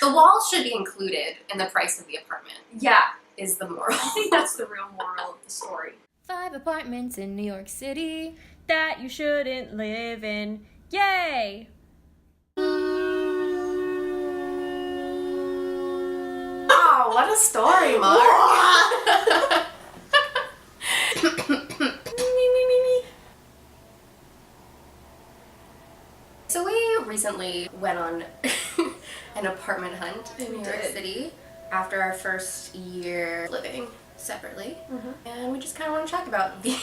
The walls should be included in the price of the apartment. Yeah. Is the moral. I think that's the real moral of the story. 5 apartments in New York City that you shouldn't live in. Yay! Oh, what a story, Mark. So we recently went on an apartment hunt in New York City after our first year living separately. And we just kind of want to talk about the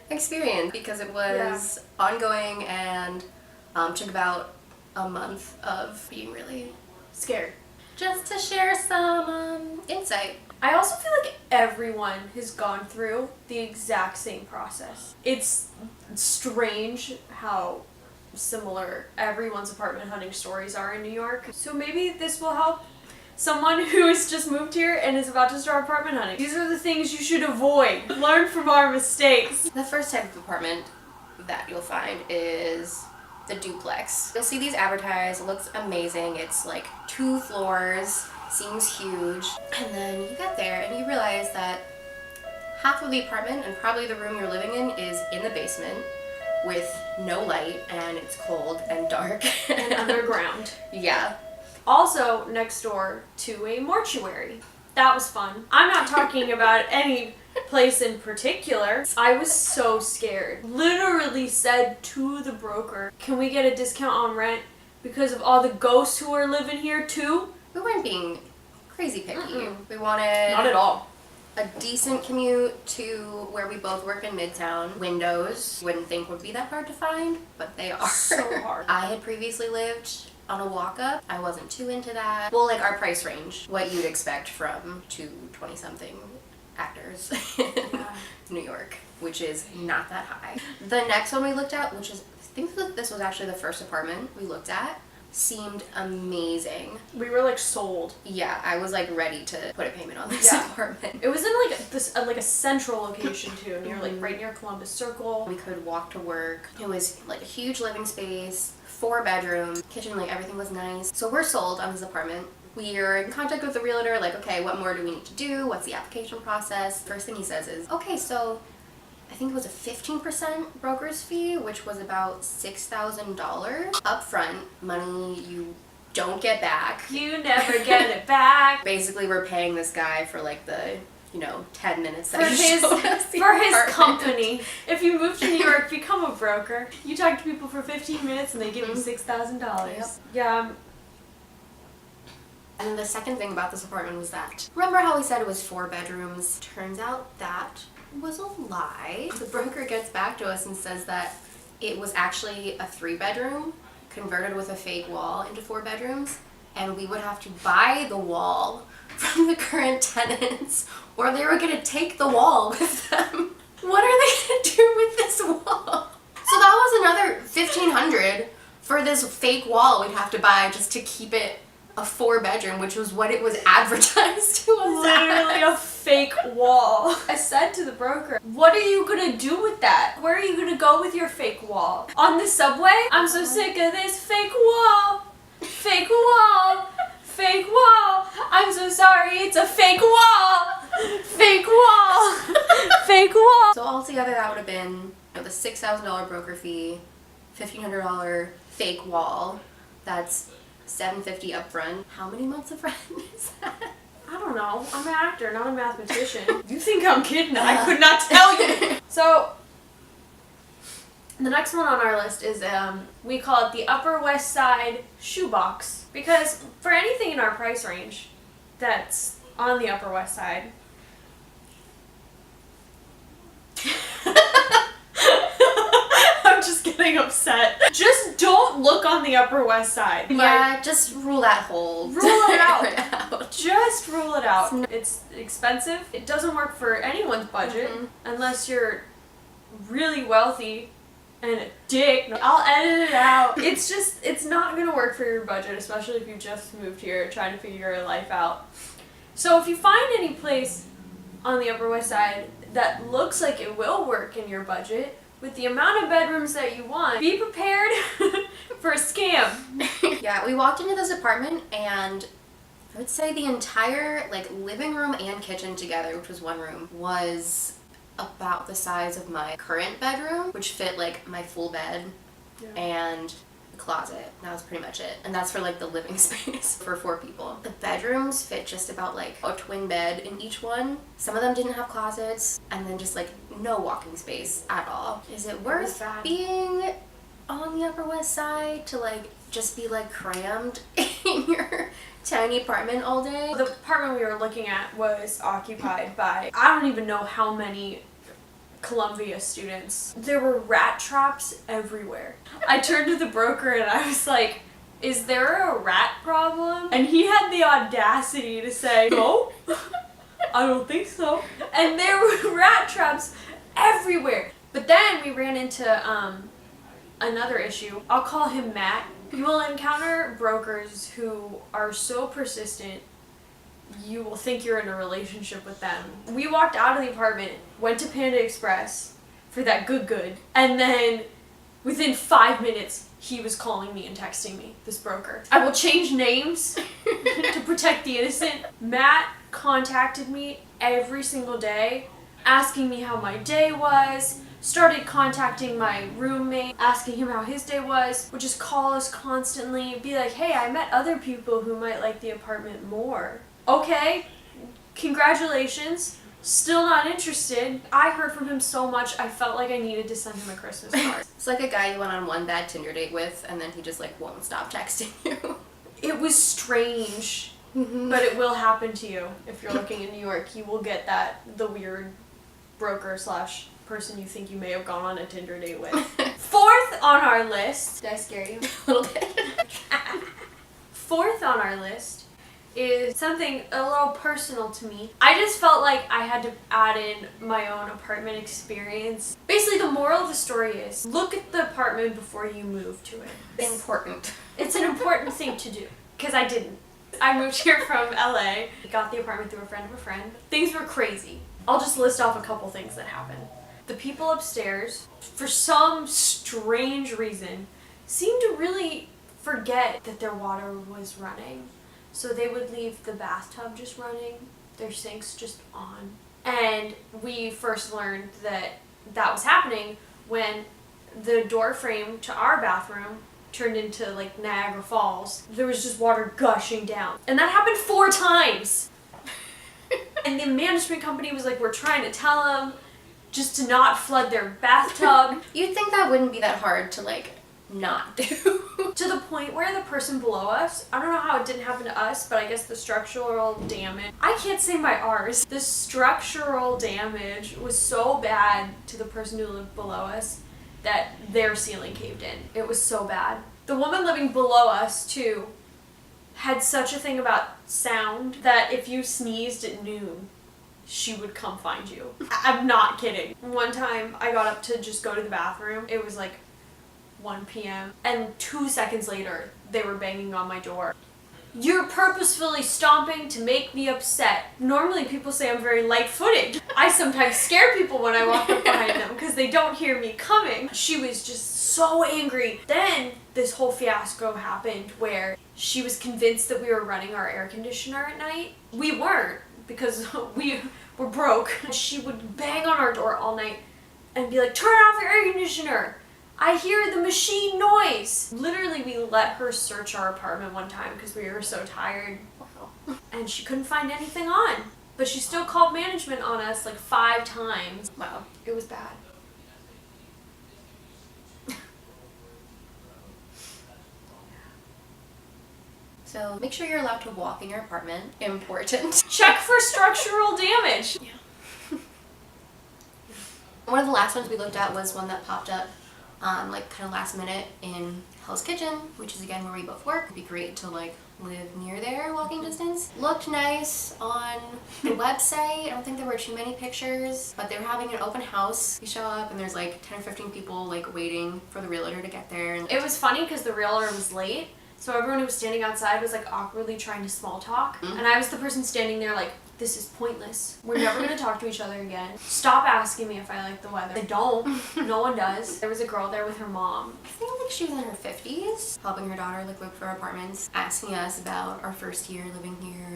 experience because it was ongoing and took about a month of being really Scared. just to share some insight. I also feel like everyone has gone through the exact same process. It's strange how similar everyone's apartment hunting stories are in New York. So maybe this will help someone who has just moved here and is about to start apartment hunting. These are the things you should avoid. Learn from our mistakes. The first type of apartment that you'll find is the duplex. You'll see these advertised, it looks amazing. It's like 2 floors, seems huge. And then you get there and you realize that half of the apartment and probably the room you're living in is in the basement with no light and it's cold and dark. And underground. Yeah. Also next door to a mortuary. That was fun. I'm not talking about any place in particular. I was so scared. Literally said to the broker, can we get a discount on rent because of all the ghosts who are living here too? We weren't being crazy picky. We wanted Not at all. a decent commute to where we both work in Midtown. Windows, wouldn't think would be that hard to find, but they are. So hard. I had previously lived on a walk-up. I wasn't too into that. Well, like our price range, what you'd expect from 2 20-something actors in New York, which is not that high. The next one we looked at, which is, I think that this was actually the first apartment we looked at, seemed amazing. We were like sold. Yeah, I was like ready to put a payment on this apartment. It was in like this like a central location too, near like right near Columbus Circle. We could walk to work. It was like a huge living space, 4 bedrooms, kitchen, like everything was nice. So we're sold on this apartment. We're in contact with the realtor, like, okay, what more do we need to do? What's the application process? First thing he says is, okay, so I think it was a 15% broker's fee, which was about $6,000 upfront, money you don't get back. You never get it back. Basically, we're paying this guy for like the, 10 minutes that For he his, showed us the for his apartment. company. If you move to New York, become a broker. You talk to people for 15 minutes and they give you $6,000. Yep. Yeah. And then the second thing about this apartment was that, remember how we said it was 4 bedrooms? Turns out that was a lie. The broker gets back to us and says that it was actually a 3-bedroom converted with a fake wall into 4 bedrooms, and we would have to buy the wall from the current tenants, or they were gonna take the wall with them. What are they gonna do with this wall? So that was another $1,500 for this fake wall we'd have to buy just to keep it a 4-bedroom, which was what it was advertised to us. Literally a fake wall. I said to the broker, what are you gonna do with that? Where are you gonna go with your fake wall? On the subway? I'm so sick of this fake wall. Fake wall. Fake wall. I'm so sorry, it's a fake wall. Fake wall. Fake wall. So altogether that would have been the $6,000 broker fee, $1,500 fake wall. That's $750 upfront. How many months of rent is that? I don't know. I'm an actor, not a mathematician. You think I'm kidding? I could not tell you. So, the next one on our list is, we call it the Upper West Side Shoebox. Because for anything in our price range that's on the Upper West Side, I'm just getting upset. Just don't look on the Upper West Side. Yeah, just rule that whole. Rule it out. Just rule it out. It's expensive. It doesn't work for anyone's budget unless you're really wealthy and a dick. I'll edit it out. It's not gonna work for your budget, especially if you just moved here trying to figure your life out. So if you find any place on the Upper West Side that looks like it will work in your budget, with the amount of bedrooms that you want, be prepared for a scam. Yeah, we walked into this apartment and I would say the entire like living room and kitchen together, which was one room, was about the size of my current bedroom, which fit like my full bed and the closet. That was pretty much it. And that's for like the living space for 4 people. The bedrooms fit just about like a twin bed in each one. Some of them didn't have closets, and then just like no walking space at all. Is it worth being on the Upper West Side to like just be like crammed in your tiny apartment all day? The apartment we were looking at was occupied by, I don't even know how many Columbia students. There were rat traps everywhere. I turned to the broker and I was like, is there a rat problem? And he had the audacity to say, no, I don't think so. And there were rat traps everywhere. But then we ran into another issue. I'll call him Matt. You will encounter brokers who are so persistent, you will think you're in a relationship with them. We walked out of the apartment, went to Panda Express for that good, and then within 5 minutes, he was calling me and texting me, this broker. I will change names to protect the innocent. Matt contacted me every single day, asking me how my day was, started contacting my roommate, asking him how his day was, would just call us constantly, be like, hey, I met other people who might like the apartment more. Okay, congratulations, still not interested. I heard from him so much, I felt like I needed to send him a Christmas card. It's like a guy you went on one bad Tinder date with, and then he just like won't stop texting you. It was strange, but it will happen to you. If you're looking in New York, you will get the weird broker / person you think you may have gone on a Tinder date with. 4th on our list. Did I scare you? A little bit. 4th on our list is something a little personal to me. I just felt like I had to add in my own apartment experience. Basically, the moral of the story is look at the apartment before you move to it. Important. It's an important thing to do, because I didn't. I moved here from LA, got the apartment through a friend of a friend. Things were crazy. I'll just list off a couple things that happened. The people upstairs, for some strange reason, seemed to really forget that their water was running. So they would leave the bathtub just running, their sinks just on. And we first learned that that was happening when the door frame to our bathroom turned into like Niagara Falls. There was just water gushing down. And that happened 4 times. And the management company was like, we're trying to tell them just to not flood their bathtub. You'd think that wouldn't be that hard to like not do. To the point where the person below us, I don't know how it didn't happen to us, but I guess the structural damage, I can't say my R's. The structural damage was so bad to the person who lived below us that their ceiling caved in. It was so bad. The woman living below us too had such a thing about sound that if you sneezed at noon, she would come find you. I'm not kidding. One time I got up to just go to the bathroom. It was like 1 p.m. and 2 seconds later they were banging on my door. You're purposefully stomping to make me upset. Normally people say I'm very light-footed. I sometimes scare people when I walk up behind them because they don't hear me coming. She was just so angry. Then this whole fiasco happened where she was convinced that we were running our air conditioner at night. We weren't, because we were broke. She would bang on our door all night and be like, turn off your air conditioner. I hear the machine noise. Literally, we let her search our apartment one time because we were so tired. Wow. And she couldn't find anything on. But she still called management on us like 5 times. Wow. It was bad. So make sure you're allowed to walk in your apartment. Important. Check for structural damage. Yeah. One of the last ones we looked at was one that popped up like kind of last minute in Hell's Kitchen, which is again where we both work. It'd be great to like live near there, walking distance. Looked nice on the website. I don't think there were too many pictures, but they were having an open house. You show up and there's like 10 or 15 people like waiting for the realtor to get there. It was funny because the realtor was late. So everyone who was standing outside was like awkwardly trying to small talk. And I was the person standing there like, this is pointless. We're never gonna talk to each other again. Stop asking me if I like the weather. I don't. No one does. There was a girl there with her mom. I think like she was in her 50s, helping her daughter like look for apartments, asking us about our first year living here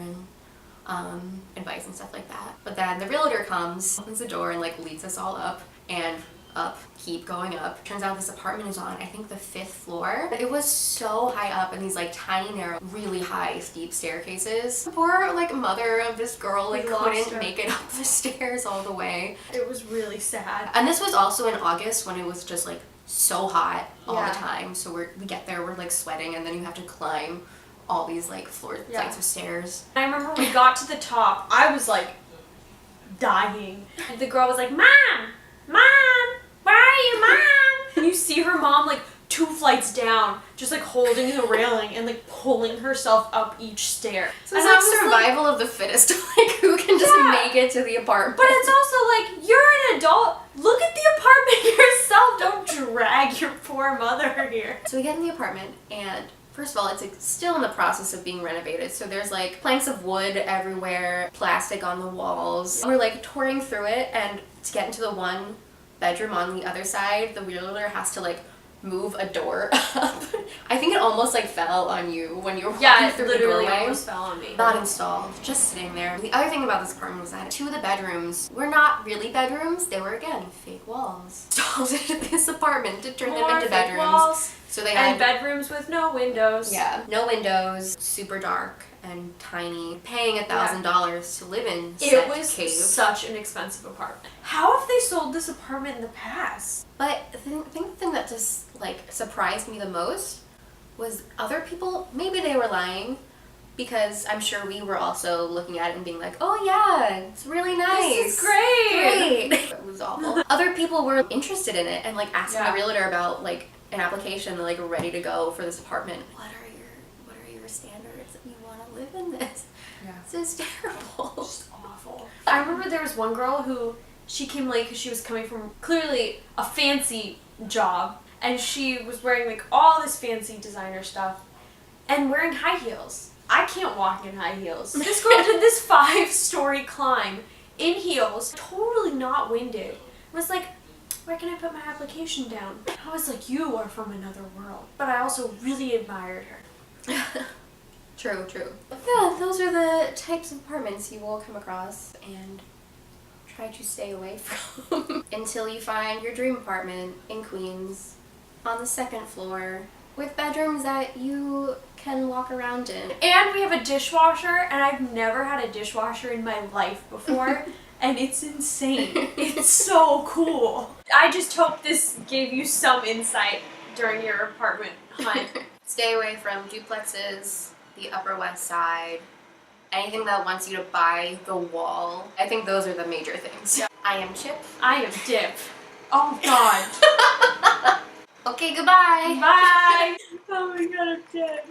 and advice and stuff like that. But then the realtor comes, opens the door and like leads us all up and up, keep going up. Turns out this apartment is on, I think, the 5th floor. It was so high up in these like tiny, narrow, really high, steep staircases. The poor like mother of this girl like couldn't make it up the stairs all the way. It was really sad. And this was also in August when it was just like so hot all the time. So we get there, we're like sweating, and then you have to climb all these like flights of stairs. I remember we got to the top, I was like dying. And the girl was like, Mom! Mom! Where are you, Mom? And you see her mom like 2 flights down, just like holding the railing and like pulling herself up each stair. So it's like survival of the fittest, like who can just make it to the apartment. But it's also like, you're an adult, look at the apartment yourself, don't drag your poor mother here. So we get in the apartment and first of all, it's like still in the process of being renovated. So there's like planks of wood everywhere, plastic on the walls. We're like touring through it, and to get into the one bedroom on the other side, the realtor has to like move a door up. I think it almost like fell on you when you were walking through the doorway. Yeah, it almost fell on me. Not installed, just sitting there. The other thing about this apartment was that 2 of the bedrooms were not really bedrooms. They were, again, fake walls installed into this apartment to turn them into bedrooms. Walls. So they had bedrooms with no windows. Yeah, no windows, super dark and tiny. Paying $1,000 to live in it was cave. Such an expensive apartment. How have they sold this apartment in the past? But I think the thing that just like surprised me the most was other people. Maybe they were lying, because I'm sure we were also looking at it and being like, "Oh yeah, it's really nice. This is great." It was awful. Other people were interested in it and like asking the realtor about like an application, like ready to go for this apartment. What are your standards that you want to live in this? Yeah. This is terrible. Just awful. I remember there was one girl who, she came late because she was coming from clearly a fancy job, and she was wearing like all this fancy designer stuff and wearing high heels. I can't walk in high heels. This girl did this 5-story climb in heels, totally not winded. Was like, where can I put my application down? I was like, you are from another world. But I also really admired her. True. Yeah, those are the types of apartments you will come across and try to stay away from until you find your dream apartment in Queens on the 2nd floor with bedrooms that you can walk around in. And we have a dishwasher, and I've never had a dishwasher in my life before. And it's insane. It's so cool. I just hope this gave you some insight during your apartment hunt. Stay away from duplexes, the Upper West Side, anything that wants you to buy the wall. I think those are the major things. Yeah. I am Chip. I am Dip. Oh God. Okay, goodbye. Bye. Oh my God, I'm dead.